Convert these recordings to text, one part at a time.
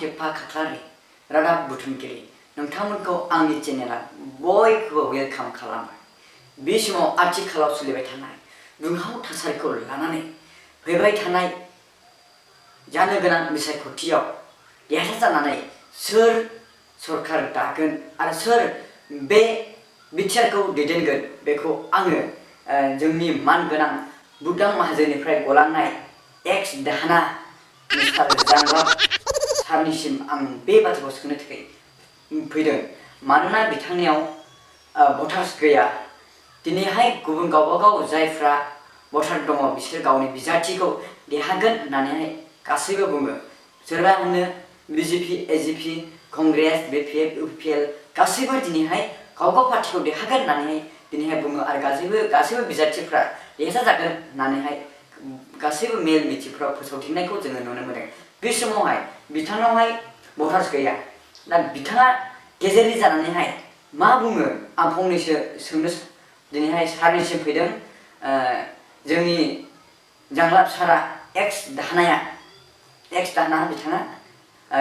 थेफा खाख्लारि रादाब बुथुमगिरि नोंथांमोनखौ आंनि चेनेला बयखौबो वेलकाम खालामो। बे समाव आथिखालाव सोलिबाय थानाय दुंहाव थासारिखौ लानानै फैबाय थानाय जानो गोनां बिसायख'थियाव देरहासार जानानै सोर सरकार दागोन आरो सोर बे बिटिआरखौ दैदेनगोन बेखौ आङो जोंनि मानगोनां बुदां माहाजोननिफ्राय गलांनाय एक्स दाहाना मिस्टार जांलाब सारनिसिम आं बे बाथ्राखौ सोंनो थाखाय फैदों। मानोना बिथांनियाव भटार्स गैया। दिनैहाय गुबुन गावबागाव जायफ्रा भटार दङ बिसोर गावनि बिजाथिखौ देरहागोन होननानैहाय गासैबो बुङो। सोरबा होनो BJP AGP Congress BPF UPL गासैबो दिनैहाय गावबागाव पार्टिखौ देरहागोन होननानैहाय दिनैहाय बुङो आरो गासैबो बिजाथिफ्रा देरहासार जागोन होननानैहाय गासैबो मेल मिथिंफ्राव फोसावदिंनायखौ जोङो नुनो मोनदों। बे समावहाय बिथांनावहाय भटार्स गैया। दा बिथाङा गेजेरनि जानानैहाय मा बुङो आं फंनैसो सोंनो दिनैहाय सारनिसिम फैदों। जोंनि जांलाब सारा एक्स दाहाना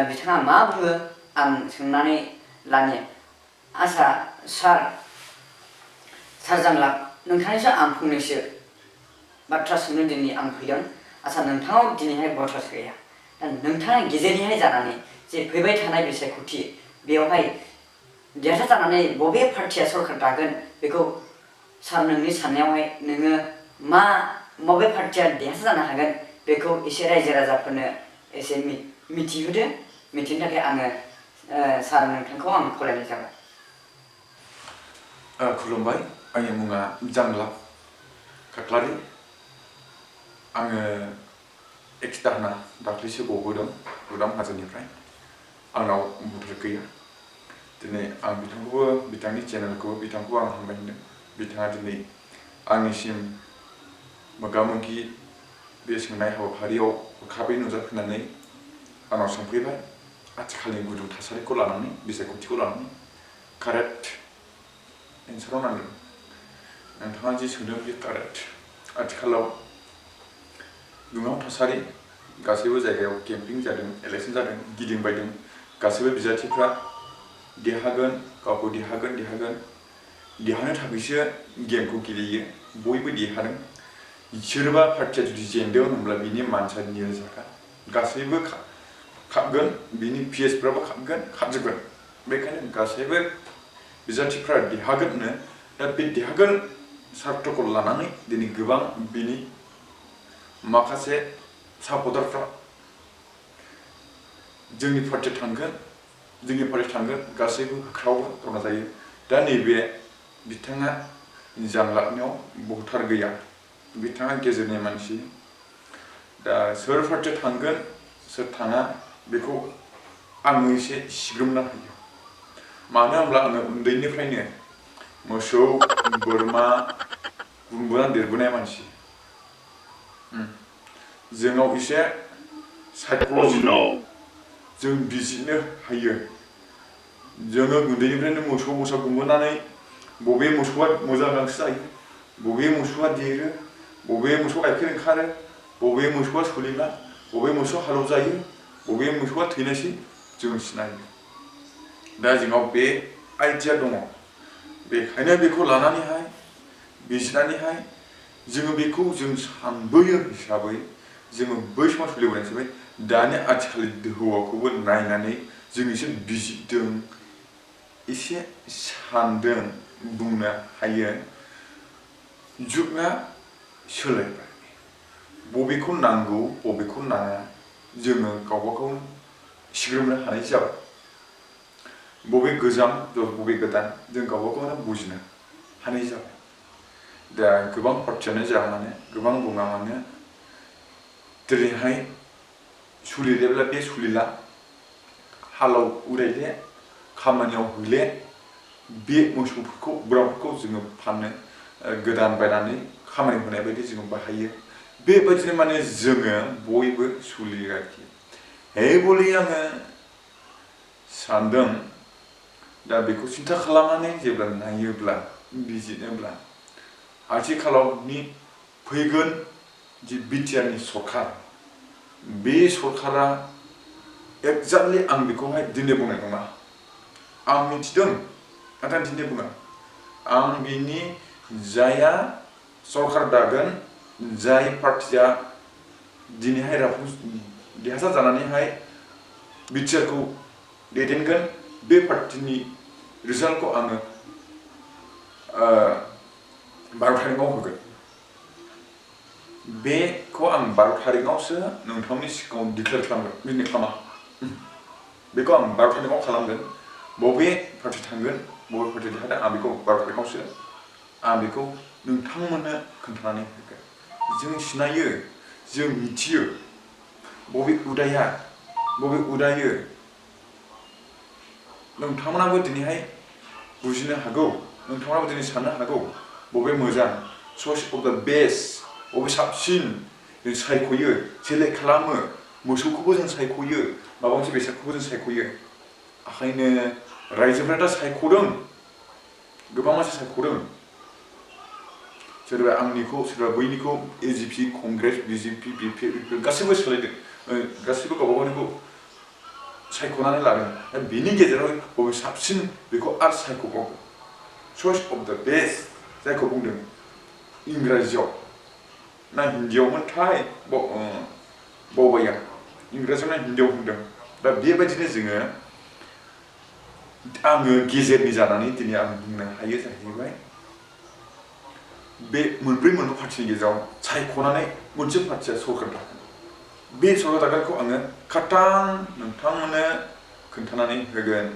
बिथाङा मा बुङो आं सोंनानै लानि। आसा सार जांलाब नोंथांनिसो आं फंनैसो बाथ्रा सोंनो दिनै आं फैदों। आसा नोंथाङाव दिनैहाय भटार्स गैया। दा नोंथाङा गेजेरनिहाय जानानै जे फैबाय थानाय बिसायख'थि बेवहाय देरहासार जानानै बबे पार्टिया सरकार दागोन बेखौ सार नोंनि साननायावहाय नोङो बबे पार्टिया देरहासार जानो हागोन बेखौ एसे रायजो राजाफोरनो एसे मिथिहोदो। मिथिनो थाखाय आङो सार नोंथांखौ आं खावलायनाय जाबाय। खुलुमबाय। आंनि मुङा जांलाब खाख्लारि। आङो एक्स दाहाना दाख्लैसो गबोदों बुदां हाजोनिफ्राय। आंनाव भटार गैया। दिनै आं बिथांनि चेनेलखौ बिथांखौ आं हामबाय होनदों। बिथाङा दिनै आंनिसिम मोगा मोगि बे सोंनाय हाबाफारियाव हरखाबै नुजाफैनानै आंनाव सोंफैबाय आथिखालनि गुदुं थासारिखौ लानानै बिसायख'थिखौ लानानै कारेक्ट एन्साराव नांदों। नोंथाङा जि सोंदों बे कारेक्ट। आथिखालाव दुंहाव थासारि गासैबो जायगायाव केम्पिं जादों, इलेक्सन जादों, गिदिंबायदों। गासैबो बिजाथिफ्रा देरहागोन, गावखौ देरहानो थाखायसो गेमखौ गेलेयो। बयबो देरहादों। सोरबा पार्टिया जुदि जेनदों होनब्ला बिनि मानसिया निल जागोन। गासैबो खाबगोन, बिनि पिएसफ्राबो खाबजोबगोन। बेखायनो गासैबो बिजाथिफ्रा देरहागोननो। दा बे देरहागोन सार्थखौ लानानै दिनै गोबां बिनि माखासे सापर्टारफ्रा जोंनि पार्टियाव थांगोन गासैबो होख्रावो रंजायो। दा नैबे बिथाङा जांलाबनायाव भटार गैया। बिथाङा गेजेरनि मानसि। दा सोर पार्टियाव थांगोन सोर थाङा बेखौ आङो एसे सिग्रोमना होयो। मानो होनब्ला आङो उन्दैनिफ्रायनो मोसौ बोरमा गुमबोना देरबोनाय मानसि। जोंनाव एसे साइक'लजि दं। जों बिजिरनो हायो। जोङो उन्दैनिफ्रायनो मोसौ गुमबोनानै बबे मोसौआ मोजां गांसो जायो, बबे मोसौआ देरो, बबे मोसौआ गाइखेर ओंखारो, बबे मोसौआ सोलिला, बबे मोसौआ हालौ जायो, बबे मोसौआ थैनोसै जों सिनायो। दा जोंनाव बे आइडिया दङ। बेखायनो बेखौ लानानैहाय बिजिरनानैहाय जोङो बेखौ जों सानबोयो हिसाबै जोङो बै समाव सोलिबोनाय हिसाबै दानि आथिखालनि दोहौखौबो नायनानै जों एसे बिजिरदों, एसे सानदों, बुंनो हायो। जुगा सोलायबाय। बबेखौ नांगौ बबेखौ नाङा जोङो गावबागाव सिग्रोमनो हानाय जाबाय। बबे गोजाम बबे गोदान जों गावबागावनो बुजिनो हानाय जाबाय। दा गोबां पार्टियानो जा मानो, गोबां बुङा मानो, दिनैहाय सोलियोब्ला बे सोलिला, हालाव उरायले, खामानियाव होले, बे मोसौफोरखौ बोरमाफोरखौ जोङो फानो, गोदान बायनानै खामानि होनाय बायदि जोङो बाहायो। बेबायदिनो माने जोङो बयबो सोलिगासिनो। हेबलि आङो सानदों। दा बेखौ सिन्था खालामनानै जेब्ला नायोब्ला बिजिरोब्ला आथिखालावनि फैगोन जि बिटिआरनि सरकार, बे सरकारा एक्जाक्टलि आं बेखौहाय दिनै बुंनाय नङा आं मिथिदों नाथाय दिनै बुङा आं बिनि जायहा सरकार दागोन जाय पार्टिया दिनैहाय देरहासार जानानैहाय बिटिआरखौ दैदेनगोन बे पार्टिनि रिजाल्टखौ आङो 12 तारिखआव होगोन बेखौ आं 12 तारिखआवसो नोंथांनि सिगाङाव डिक्लेयार खालामगोन दिनै खालामा बेखौ आं 12 तारिखआव खालामगोन बबे पार्टि थांगोन बबे पार्टि देरहागोन आं बेखौ 12 तारिखआवसो आं बेखौ नोंथांमोननो खोन्थानानै होगोन जों सिनायो जों मिथियो बबे उदायो नोंथांमोनाबो दिनैहाय बुजिनो हागौ नोंथांमोनाबो दिनै साननो हागौ बबे मोजां चइस अफ द बेस्ट बबे साबसिन जों सायख'यो सेलेक्ट खालामो मोसौखौबो जों सायख'यो माबा मोनसे बेसादखौबो जों सायख'यो ओंखायनो रायजोफ्रा दा सायख'दों गोबां मानसि सायख'दों सोरबा आंनिखौ सोरबा बैनिखौ एजिपि कंग्रेस बिजेपि बिपि बेफोर गासैबो सोलायदों गासैबो गावबा गावनिखौ सायख'नानै लादों दा बेनि गेजेराव बबे साबसिन बेखौ आरो सायख'बावो चइस अफ द बेस्ट जायखौ बुंदों इंराजियाव ना हिन्दीयावमोनथाय बावबाय आं इंराजियाव ना हिन्दीयाव बुंदों दा बेबायदिनो आङो गेजेरनि जानानै दिनै आं बुंनो हायो जाहैबाय बे मोनब्रै पार्टिनि गेजेराव सायख'नानै मोनसे पार्टिया सरकार दागोन बे सरकार दागोनखौ आङो खाटां नोंथांमोननो खोन्थानानै होगोन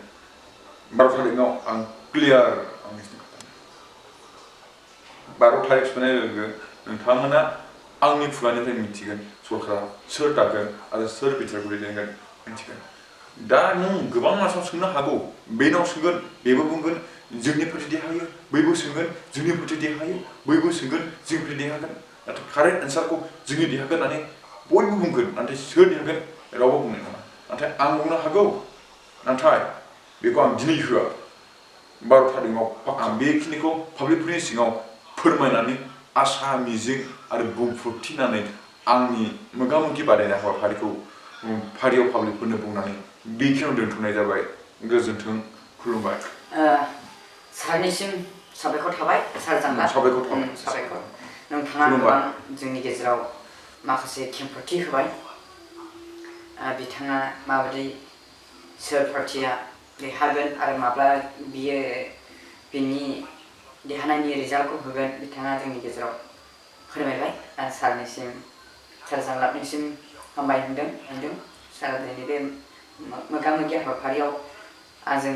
12 तारिखआव आं क्लियार आंनि 12 तारिख सफैनाय लोगो नोंथांमोना आंनि खुगानिफ्राय मिथिगोन सरकारा सोर दागोन आरो सोर बिटिआरखौ दैदेनगोन मिथिगोन दा नों गोबां मानसिनाव सोंनो हागौ बेनाव सोंगोन बेबो बुंगोन जोंनि पार्टि देरहायो बैबो सोंगोन जोंनि पार्टि देरहायो बैबो सोंगोन जोंनि पार्टि देरहागोन नाथाय कारेक्ट एन्सारखौ जोंनि देरहागोन होननानै बयबो बुंगोन नाथाय सोर देरहागोन रावबो बुंनाय नङा नाथाय आं बुंनो हागौ नाथाय बेखौ आं दिनै होआ 12 तारिखआव आं बेखिनिखौ पाब्लिकफोरनि सिगाङाव फोरमायनानै आसा मिजिं आरो बुंफोरथिनानै आंनि मोगा-मोगि बादायनाय हाबाफारिखौ फारियाव पाब्लिकफोरनो बुंनानै बेखिनियाव दोनथ'नाय जाबाय गोजोन्थों खुलुमबाय सारनिसिम साबायखर थाबाय सार जांला साबायखर थाबाय साबायखर नोंथाङा गोबां जोंनि गेजेराव माखासे खेंफोरथि होबाय बिथाङा माबायदि सोर पार्टिया देरहागोन आरो माब्ला बियो बिनि देरहानायनि रिजाल्टखौ होगोन बिथाङा जोंनि गेजेराव फोरमायबाय सारनिसिम सार जांलापनिसिम हामबाय होनदों सार दिनै बे मोगा-मोगि हाबाफारियाव आंजों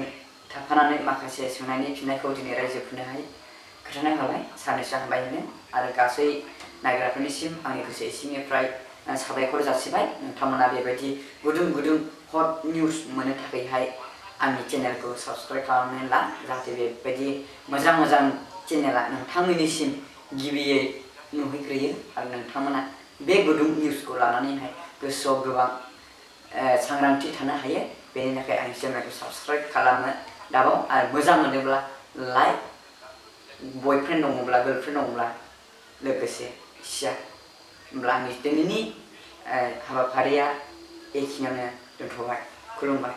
थाफानानै माखासे सोंनायनि फिननायखौ दिनै रायजोफोरनोहाय खोन्थानो हाबाय सारनिसिम हामबाय होनो आरो गासै नायग्राफोरनिसिम आंनि गोसो सिंनिफ्राय साबायखर जासिबाय नोंथांमोना बेबायदि गुदुं हट निउस मोननो थाखायहाय आंनि चेनेलखौ साबस्क्राइब खालामनानै ला जाहाथे बेबायदि मोजां चेनेला नोंथांमोननिसिम गिबियै नुहैग्रोयो आरो नोंथांमोना बे गुदुं निउसखौ लानानैहाय गोसोआव गोबां सांग्रांथि थानो हायो बेनि थाखाय आंनि चेनेलखौ साबस्क्राइब खालामनो दाबाव आरो मोजां मोनोब्ला लाइक बयफ्रेन्ड दङब्ला गार्लफ्रेन्ड दङब्ला लोगोसे शेयार होमब्ला आंनि दिनैनि हाबाफारिया एखिनियावनो दोनथ'बाय खुलुमबाय